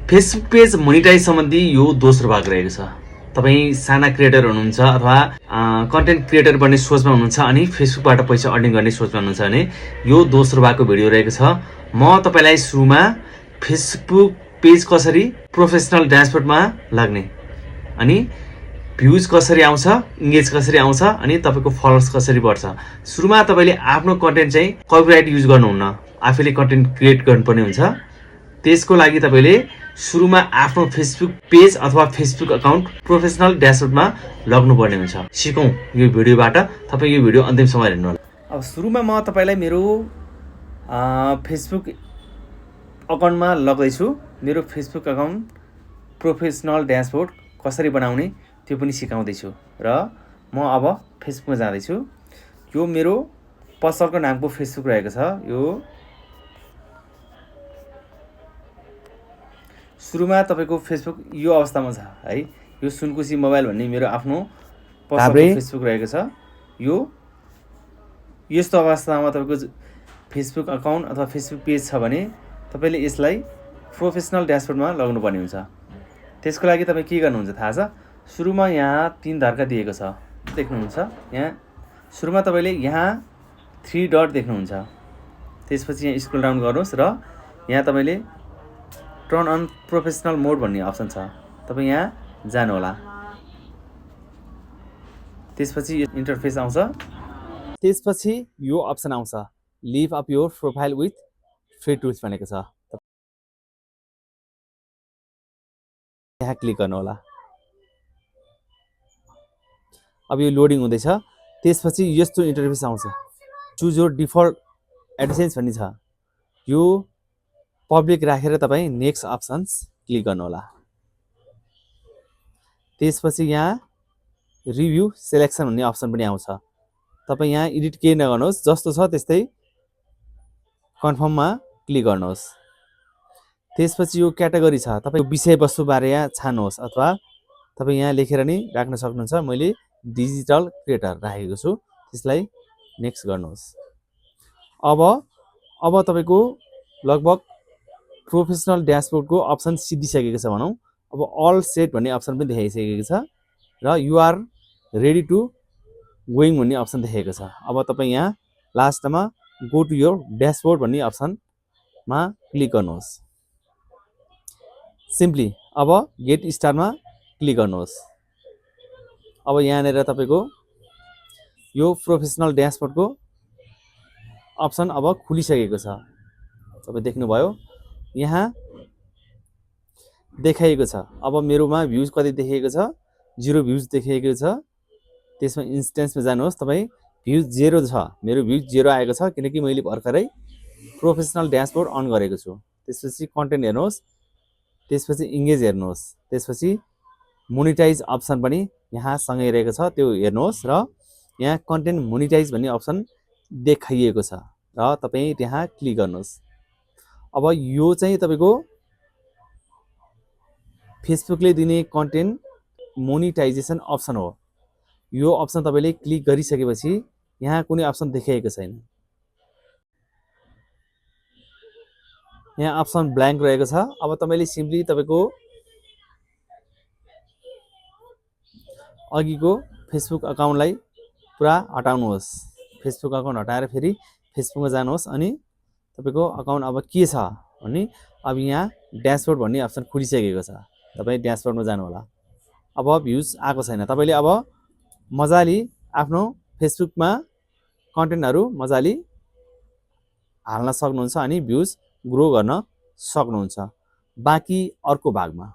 Facebook page monetise सम्बन्धी यो दोस्रो भाग रहेको छ। तपाईँ साना क्रिएटर हुनुहुन्छ अथवा कन्टेन्ट क्रिएटर बन्ने सोचमा हुनुहुन्छ अनि फेसबुकबाट पैसा अर्निङ गर्ने सोचमा हुनुहुन्छ भने यो दोस्रो भागको भिडियो रहेको छ। म तपाईँलाई सुरुमा फेसबुक पेज कसरी प्रोफेसनल ड्यासबोर्डमा लाग्ने अनि भ्युज कसरी आउँछ, इङ्गेज कसरी आउँछ अनि तपाईँको फलोवर्स कसरी बढ्छ। सुरुमा तपाईँले आफ्नो कन्टेन्ट चाहिँ कपिराइट युज गर्नुहुन्न, आफैले कन्टेन्ट क्रिएट गर्नुपर्ने हुन्छ। त्यसको लागि तपाईँले सुरुमा आफ्नो फेसबुक पेज अथवा फेसबुक अकाउन्ट प्रोफेसनल ड्यासबोर्डमा लग्नुपर्ने हुन्छ। सिकौँ यो भिडियोबाट। तपाईँ यो भिडियो अन्तिमसम्म हेर्नु होला। अब सुरुमा म तपाईँलाई मेरो फेसबुक अकाउन्टमा लग्दैछु। मेरो फेसबुक अकाउन्ट प्रोफेसनल ड्यासबोर्ड कसरी बनाउने त्यो पनि सिकाउँदैछु र म अब फेसबुकमा जाँदैछु। यो मेरो पसलको नामको फेसबुक रहेको छ। यो सुरुमा तपाईँको फेसबुक यो अवस्थामा छ है। यो सुनकुसी मोबाइल भन्ने मेरो आफ्नो पसलको फेसबुक रहेको छ। यो यस्तो अवस्थामा तपाईँको फेसबुक अकाउन्ट अथवा फेसबुक पेज छ भने तपाईँले यसलाई प्रोफेसनल ड्यासबोर्डमा लग्नुपर्ने हुन्छ। त्यसको लागि तपाईँ के गर्नुहुन्छ थाहा छ? सुरुमा यहाँ 3 धर्का दिएको छ, देख्नुहुन्छ। यहाँ सुरुमा तपाईँले यहाँ 3 डट देख्नुहुन्छ। त्यसपछि यहाँ स्क्रोल डाउन गर्नुहोस् र यहाँ तपाईँले टर्न अन प्रोफेसनल मोड भन्ने अप्सन छ, तपाईँ यहाँ जानुहोला। त्यसपछि यो इन्टरफेस आउँछ। त्यसपछि यो अप्सन आउँछ, live up your profile with free tools भनेको छ। यहाँ क्लिक गर्नुहोला। अब यो लोडिङ हुँदैछ। त्यसपछि यस्तो इन्टरफेस आउँछ, चुज योर डिफल्ट एडसेन्स भन्ने छ। यो पब्लिक राखेर तपाईँ नेक्स्ट अप्सन्स क्लिक गर्नुहोला। त्यसपछि यहाँ रिभ्यू सेलेक्सन भन्ने अप्सन पनि आउँछ। तपाईँ यहाँ एडिट केही नगर्नुहोस्, जस्तो छ त्यस्तै कन्फर्ममा क्लिक गर्नुहोस्। त्यसपछि यो क्याटेगोरी छ, तपाईँ विषयवस्तुबारे यहाँ छान्नुहोस् अथवा तपाईँ यहाँ लेखेर नै राख्न सक्नुहुन्छ। मैले डिजिटल क्रिएटर राखेको छु, त्यसलाई नेक्स्ट गर्नुहोस्। अब तपाईँको लगभग प्रोफेसनल ड्यासबोर्डको अप्सन सिद्धिसकेको छ भनौँ। अब अल सेट भन्ने अप्सन पनि देखाइसकेको छ र युआर रेडी टु गोइङ भन्ने अप्सन देखाएको छ। अब तपाईँ यहाँ लास्टमा गो टु योर ड्यासबोर्ड भन्ने अप्सनमा क्लिक गर्नुहोस्। सिम्पली अब गेट स्टार्टमा क्लिक गर्नुहोस्। अब यहाँनिर तपाईँको यो प्रोफेसनल ड्यासबोर्डको अप्सन अब खुलिसकेको छ। तपाईँ देख्नुभयो यहाँ देखाइएको छ। अब मेरोमा भ्युज कति देखाइएको छ? 0 भ्युज देखाइएको छ। त्यसमा इन्स्टेन्समा जानुहोस्, तपाईँ भ्युज 0 छ। मेरो भ्युज 0 आएको छ किनकि मैले भर्खरै प्रोफेसनल ड्यासबोर्ड अन गरेको छु। त्यसपछि कन्टेन्ट हेर्नुहोस्, त्यसपछि इङ्गेज हेर्नुहोस्, त्यसपछि मोनिटाइज अप्सन पनि यहाँ सँगै रहेको छ, त्यो हेर्नुहोस् र यहाँ कन्टेन्ट मोनिटाइज भन्ने अप्सन देखाइएको छ र तपाईँ त्यहाँ क्लिक गर्नुहोस्। अब यो चाहिँ तपाईँको फेसबुकले दिने कन्टेन्ट मोनिटाइजेसन अप्सन हो। यो अप्सन तपाईँले क्लिक गरिसकेपछि यहाँ कुनै अप्सन देखाइएको छैन। यहाँ अप्सन ब्ल्याङ्क रहेको छ। अब तपाईँले सिम्पली तपाईँको अघिको फेसबुक अकाउन्टलाई पुरा हटाउनुहोस्। फेसबुक अकाउन्ट हटाएर फेरि फेसबुकमा जानुहोस् अनि तपाईँको अकाउन्ट अब के छ भने अब यहाँ ड्यासबोर्ड भन्ने अप्सन खुलिसकेको छ। तपाईँ ड्यासबोर्डमा जानुहोला। अब भ्युज आएको छैन। तपाईँले अब मजाले आफ्नो फेसबुकमा कन्टेन्टहरू मजाले हाल्न सक्नुहुन्छ अनि भ्युज ग्रो गर्न सक्नुहुन्छ। बाँकी अर्को भागमा